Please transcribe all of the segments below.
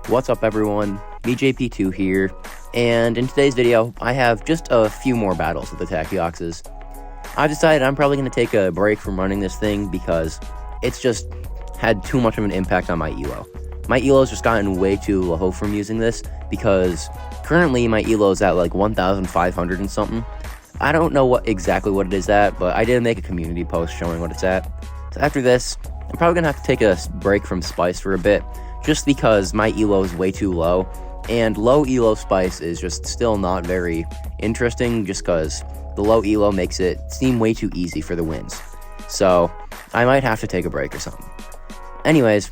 What's up everyone, BJP2 here, and in today's video, I have just a few more battles with the deoxys. I've decided I'm probably going to take a break from running this thing because it's just had too much of an impact on my elo. My elo's just gotten way too low from using this because currently my elo's at like 1,500 and something. I don't know exactly what it is at, but I did make a community post showing what it's at. So after this, I'm probably going to have to take a break from Spice for a bit, just because my elo is way too low, and low elo Spice is just still not very interesting just because the low elo makes it seem way too easy for the wins. So I might have to take a break or something. Anyways,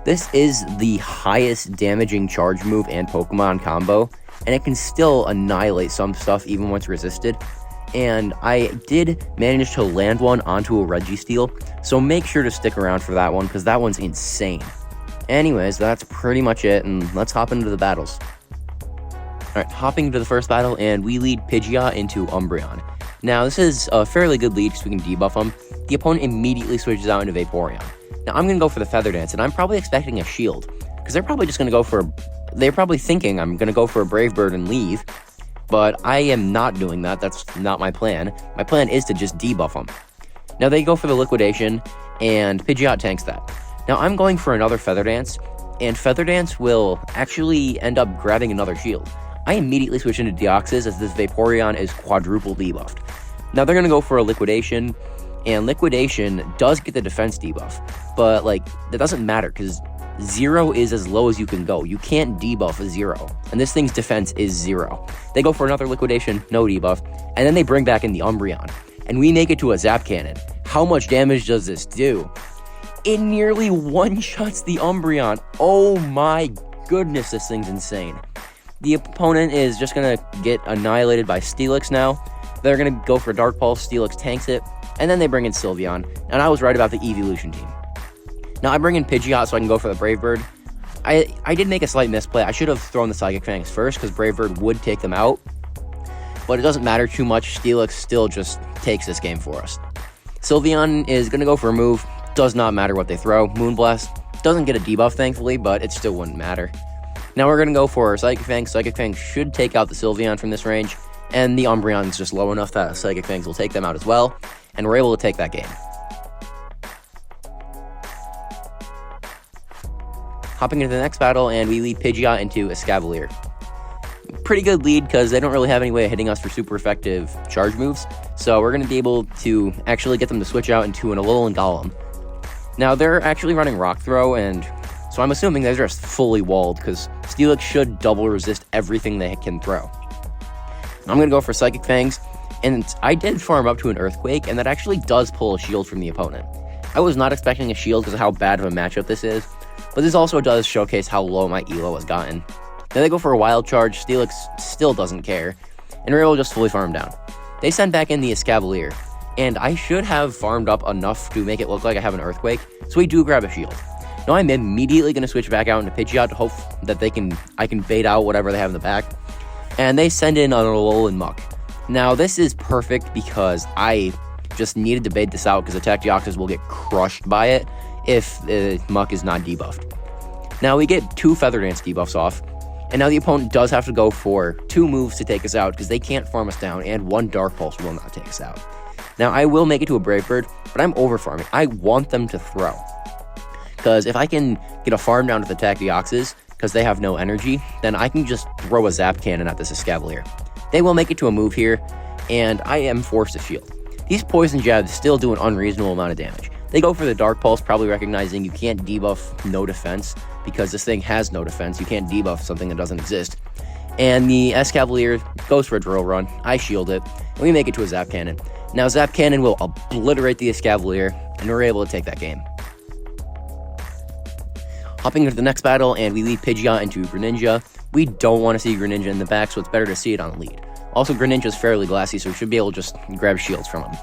this is the highest damaging charge move and Pokemon combo, and it can still annihilate some stuff even once resisted. And I did manage to land one onto a Registeel, so make sure to stick around for that one because that one's insane. Anyways, that's pretty much it, and let's hop into the battles. Alright, hopping into the first battle, and we lead Pidgeot into Umbreon. Now, this is a fairly good lead because we can debuff him. The opponent immediately switches out into Vaporeon. Now, I'm going to go for the Feather Dance, and I'm probably expecting a Shield, because they're probably just going to go for... They're probably thinking I'm going to go for a Brave Bird and leave, but I am not doing that. That's not my plan. My plan is to just debuff them. Now, they go for the Liquidation, and Pidgeot tanks that. Now, I'm going for another Feather Dance, and Feather Dance will actually end up grabbing another Shield. I immediately switch into Deoxys as this Vaporeon is quadruple debuffed. Now, they're going to go for a Liquidation, and Liquidation does get the defense debuff, but, like, that doesn't matter, because 0 is as low as you can go. You can't debuff a 0, and this thing's defense is 0. They go for another Liquidation, no debuff, and then they bring back in the Umbreon, and we make it to a Zap Cannon. How much damage does this do? It nearly one-shots the Umbreon. Oh my goodness, this thing's insane. The opponent is just going to get annihilated by Steelix now. They're going to go for Dark Pulse, Steelix tanks it, and then they bring in Sylveon, and I was right about the Evolution team. Now I bring in Pidgeot so I can go for the Brave Bird. I did make a slight misplay. I should have thrown the Psychic Fangs first because Brave Bird would take them out, but it doesn't matter too much. Steelix still just takes this game for us. Sylveon is going to go for a move. Does not matter what they throw. Moonblast doesn't get a debuff, thankfully, but it still wouldn't matter. Now we're going to go for Psychic Fangs. Psychic Fangs should take out the Sylveon from this range, and the Umbreon is just low enough that Psychic Fangs will take them out as well, and we're able to take that game. Hopping into the next battle, and we lead Pidgeot into Escavalier. Pretty good lead because they don't really have any way of hitting us for super effective charge moves, so we're going to be able to actually get them to switch out into an Alolan Golem. Now, they're actually running Rock Throw, and so I'm assuming they're just fully walled, because Steelix should double resist everything they can throw. I'm going to go for Psychic Fangs, and I did farm up to an Earthquake, and that actually does pull a Shield from the opponent. I was not expecting a Shield because of how bad of a matchup this is, but this also does showcase how low my elo has gotten. Then they go for a Wild Charge, Steelix still doesn't care, and we're able to just fully farm down. They send back in the Escavalier, and I should have farmed up enough to make it look like I have an Earthquake, so we do grab a Shield. Now I'm immediately going to switch back out into Pidgeot to hope that I can bait out whatever they have in the back, and they send in an Alolan Muck. Now this is perfect because I just needed to bait this out because Attack Deoxys will get crushed by it if the Muck is not debuffed. Now we get 2 Feather Dance debuffs off, and now the opponent does have to go for 2 moves to take us out because they can't farm us down, and 1 Dark Pulse will not take us out. Now, I will make it to a Brave Bird, but I'm over-farming. I want them to throw. Because if I can get a farm down with Attack Deoxys, because they have no energy, then I can just throw a Zap Cannon at this Escavalier. They will make it to a move here, and I am forced to shield. These Poison Jabs still do an unreasonable amount of damage. They go for the Dark Pulse, probably recognizing you can't debuff no defense, because this thing has no defense. You can't debuff something that doesn't exist. And the Escavalier goes for a Drill Run. I shield it, and we make it to a Zap Cannon. Now, Zap Cannon will obliterate the Escavalier, and we're able to take that game. Hopping into the next battle, and we lead Pidgeot into Greninja. We don't want to see Greninja in the back, so it's better to see it on the lead. Also, Greninja is fairly glassy, so we should be able to just grab shields from him.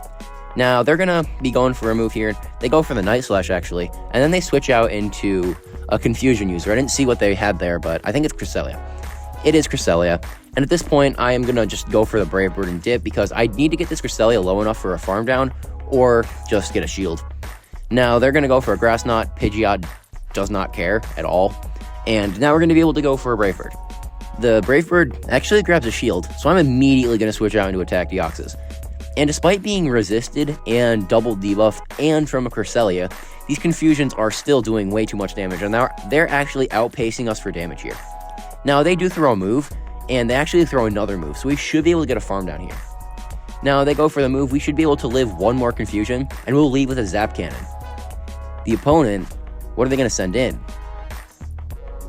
Now, they're going to be going for a move here. They go for the Night Slash, actually, and then they switch out into a Confusion user. I didn't see what they had there, but I think it's Cresselia. It is Cresselia, and at this point, I am going to just go for the Brave Bird and dip, because I need to get this Cresselia low enough for a farm down, or just get a shield. Now, they're going to go for a Grass Knot. Pidgeot does not care at all, And now we're going to be able to go for a Brave Bird. The Brave Bird actually grabs a shield, so I'm immediately going to switch out into attack deoxys. And despite being resisted and double debuffed and from a Cresselia, these confusions are still doing way too much damage, and they're actually outpacing us for damage here. Now, they do throw a move, and they actually throw another move, so we should be able to get a farm down here. Now, they go for the move, we should be able to live one more confusion, and we'll lead with a Zap Cannon. The opponent, what are they going to send in?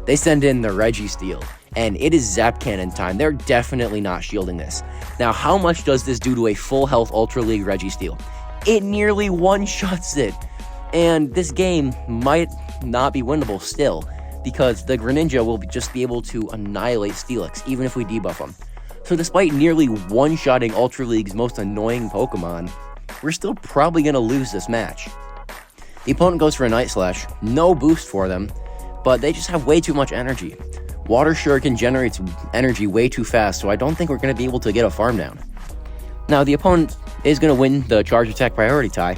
They send in the Registeel, and it is Zap Cannon time. They're definitely not shielding this. Now, how much does this do to a full health Ultra League Registeel? It nearly one-shots it. And this game might not be winnable still, because the Greninja will just be able to annihilate Steelix, even if we debuff him. So despite nearly one-shotting Ultra League's most annoying Pokemon, we're still probably going to lose this match. The opponent goes for a Night Slash, no boost for them, but they just have way too much energy. Water Shuriken generates energy way too fast, so I don't think we're going to be able to get a farm down. Now, the opponent is going to win the Charge Attack priority tie,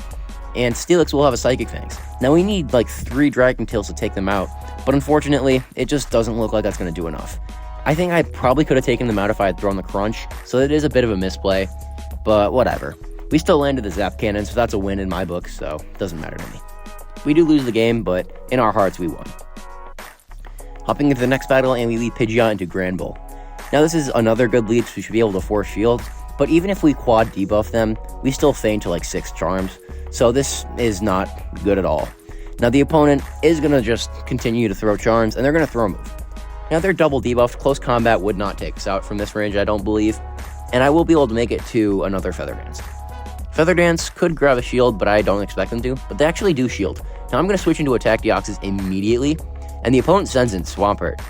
and Steelix will have a Psychic Fangs. Now, we need like 3 Dragon Tails to take them out, but unfortunately, it just doesn't look like that's going to do enough. I think I probably could have taken them out if I had thrown the Crunch, so it is a bit of a misplay, but whatever. We still landed the Zap Cannon, so that's a win in my book, so it doesn't matter to me. We do lose the game, but in our hearts, we won. Hopping into the next battle, and we lead Pidgeot into Granbull. Now, this is another good lead, so we should be able to force shields, but even if we quad debuff them, we still feign to like 6 charms, so this is not good at all. Now, the opponent is going to just continue to throw charms, and they're going to throw a move. Now, they're double debuffed. Close combat would not take us out from this range, I don't believe, and I will be able to make it to another Feather Dance. Feather Dance could grab a shield, but I don't expect them to, but they actually do shield. Now, I'm going to switch into attack deoxys immediately, and the opponent sends in Swampert.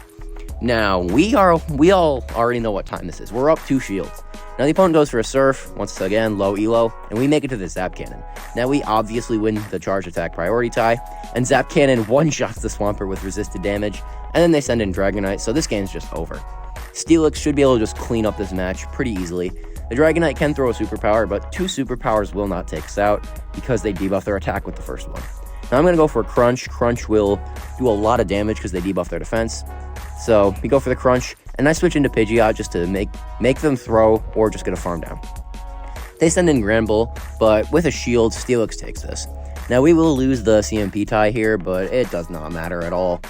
Now, we all already know what time this is. We're up 2 shields. Now, the opponent goes for a Surf, once again, low elo, and we make it to the Zap Cannon. Now, we obviously win the Charge Attack priority tie, and Zap Cannon one-shots the Swampert with resisted damage, and then they send in Dragonite, so this game's just over. Steelix should be able to just clean up this match pretty easily. The Dragonite can throw a superpower, but 2 superpowers will not take us out, because they debuff their attack with the first one. Now, I'm going to go for a Crunch. Crunch will do a lot of damage because they debuff their defense. So, we go for the Crunch, and I switch into Pidgeot just to make them throw or just get a farm down. They send in Granbull, but with a shield, Steelix takes this. Now, we will lose the CMP tie here, but it does not matter at all.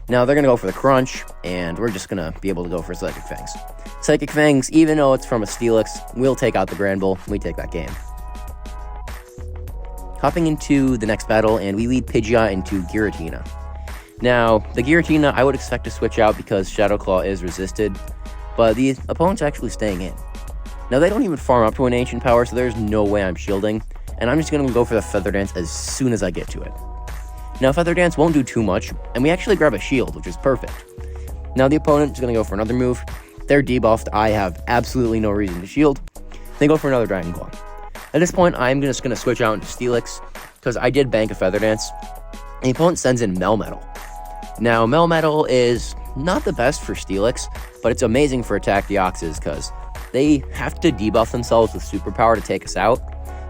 Now, they're going to go for the Crunch, and we're just going to be able to go for Psychic Fangs. Psychic Fangs, even though it's from a Steelix, will take out the Granbull, and we take that game. Hopping into the next battle, and we lead Pidgeot into Giratina. Now, the Giratina, I would expect to switch out because Shadow Claw is resisted, but the opponent's actually staying in. Now, they don't even farm up to an Ancient Power, so there's no way I'm shielding, and I'm just going to go for the Feather Dance as soon as I get to it. Now, Feather Dance won't do too much, and we actually grab a shield, which is perfect. Now, the opponent is going to go for another move. They're debuffed. I have absolutely no reason to shield. They go for another Dragon Claw. At this point, I'm just going to switch out into Steelix, because I did bank a Feather Dance, and the opponent sends in Melmetal. Now, Melmetal is not the best for Steelix, but it's amazing for attack deoxys, because they have to debuff themselves with superpower to take us out,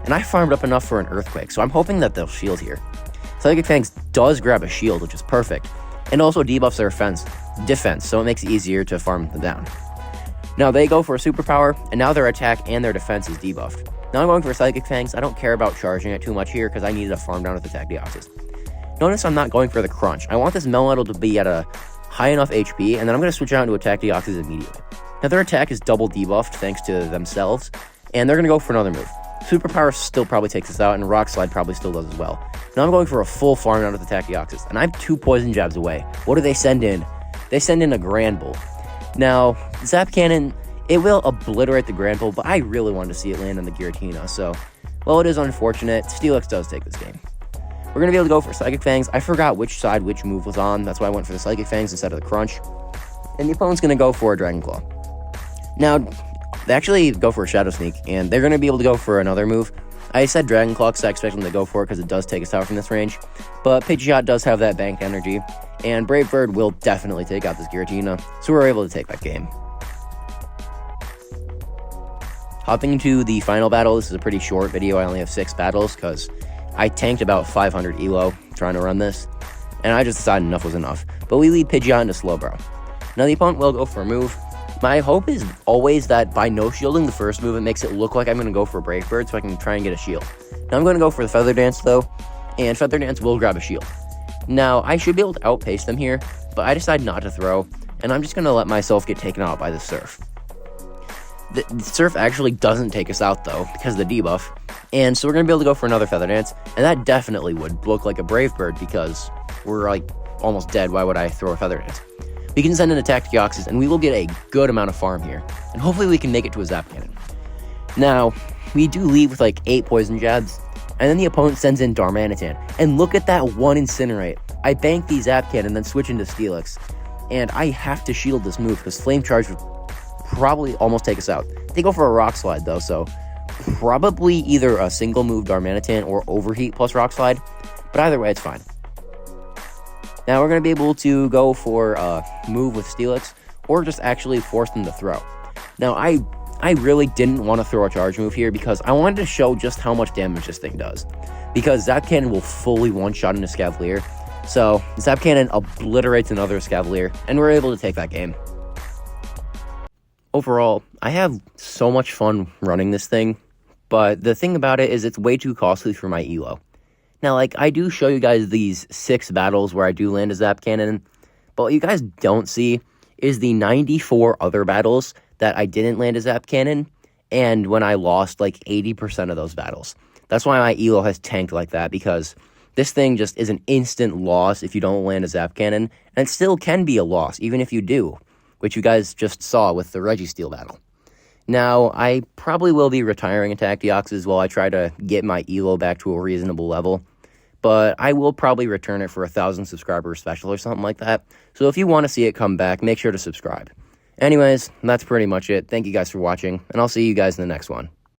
and I farmed up enough for an Earthquake, so I'm hoping that they'll shield here. Psychic Fangs does grab a shield, which is perfect, and also debuffs their defense, so it makes it easier to farm them down. Now, they go for a superpower, and now their attack and their defense is debuffed. Now, I'm going for Psychic Fangs. I don't care about charging it too much here, because I needed a farm down with attack deoxys. Notice I'm not going for the Crunch. I want this Melmetal to be at a high enough HP, and then I'm going to switch out into attack deoxys immediately. Now, their attack is double debuffed thanks to themselves, and they're going to go for another move. Superpower still probably takes us out, and Rock Slide probably still does as well. Now, I'm going for a full farm down with attack deoxys, and I have 2 Poison Jabs away. What do they send in? They send in a Granbull. Now, Zap Cannon, it will obliterate the Granbull, but I really wanted to see it land on the Giratina, so, well, it is unfortunate. Steelix does take this game. We're going to be able to go for Psychic Fangs. I forgot which side which move was on. That's why I went for the Psychic Fangs instead of the Crunch. And the opponent's going to go for a Dragon Claw. Now, they actually go for a Shadow Sneak, and they're going to be able to go for another move. I said Dragon Claw because I expect them to go for it because it does take us out from this range. But Pidgeot does have that bank energy, and Brave Bird will definitely take out this Giratina, so we're able to take that game. Hopping into the final battle, this is a pretty short video. I only have 6 battles because I tanked about 500 elo trying to run this, and I just decided enough was enough. but we lead Pidgeot into Slowbro. Now the opponent will go for a move. My hope is always that by no shielding the first move, it makes it look like I'm going to go for a Brave Bird so I can try and get a shield. Now I'm going to go for the Feather Dance though, and Feather Dance will grab a shield. Now I should be able to outpace them here, but I decide not to throw, and I'm just going to let myself get taken out by the Surf. The Surf actually doesn't take us out though, because of the debuff, and so we're going to be able to go for another Feather Dance, and that definitely would look like a Brave Bird because we're like almost dead. Why would I throw a Feather Dance? We can send an attack to deoxys, and we will get a good amount of farm here, and hopefully we can make it to a Zap Cannon. Now, we do leave with like 8 Poison Jabs, and then the opponent sends in Darmanitan, and look at that one Incinerate. I bank the Zap Cannon, then switch into Steelix, and I have to shield this move because Flame Charge would probably almost take us out. They go for a Rock Slide though, so probably either a single move Darmanitan or Overheat plus Rock Slide, but either way it's fine. Now we're going to be able to go for a move with Steelix, or just actually force them to throw. Now I really didn't want to throw a charge move here because I wanted to show just how much damage this thing does. Because Zap Cannon will fully one-shot an Escavalier, so Zap Cannon obliterates another Escavalier, and we're able to take that game. Overall, I have so much fun running this thing, but the thing about it is it's way too costly for my elo. Now, like, I do show you guys these 6 battles where I do land a Zap Cannon, but what you guys don't see is the 94 other battles that I didn't land a Zap Cannon, and when I lost, like, 80% of those battles. That's why my elo has tanked like that, because this thing just is an instant loss if you don't land a Zap Cannon, and it still can be a loss, even if you do, which you guys just saw with the Registeel battle. Now, I probably will be retiring Attack Deoxys while I try to get my elo back to a reasonable level, but I will probably return it for a 1,000 subscriber special or something like that, so if you want to see it come back, make sure to subscribe. Anyways, that's pretty much it. Thank you guys for watching, and I'll see you guys in the next one.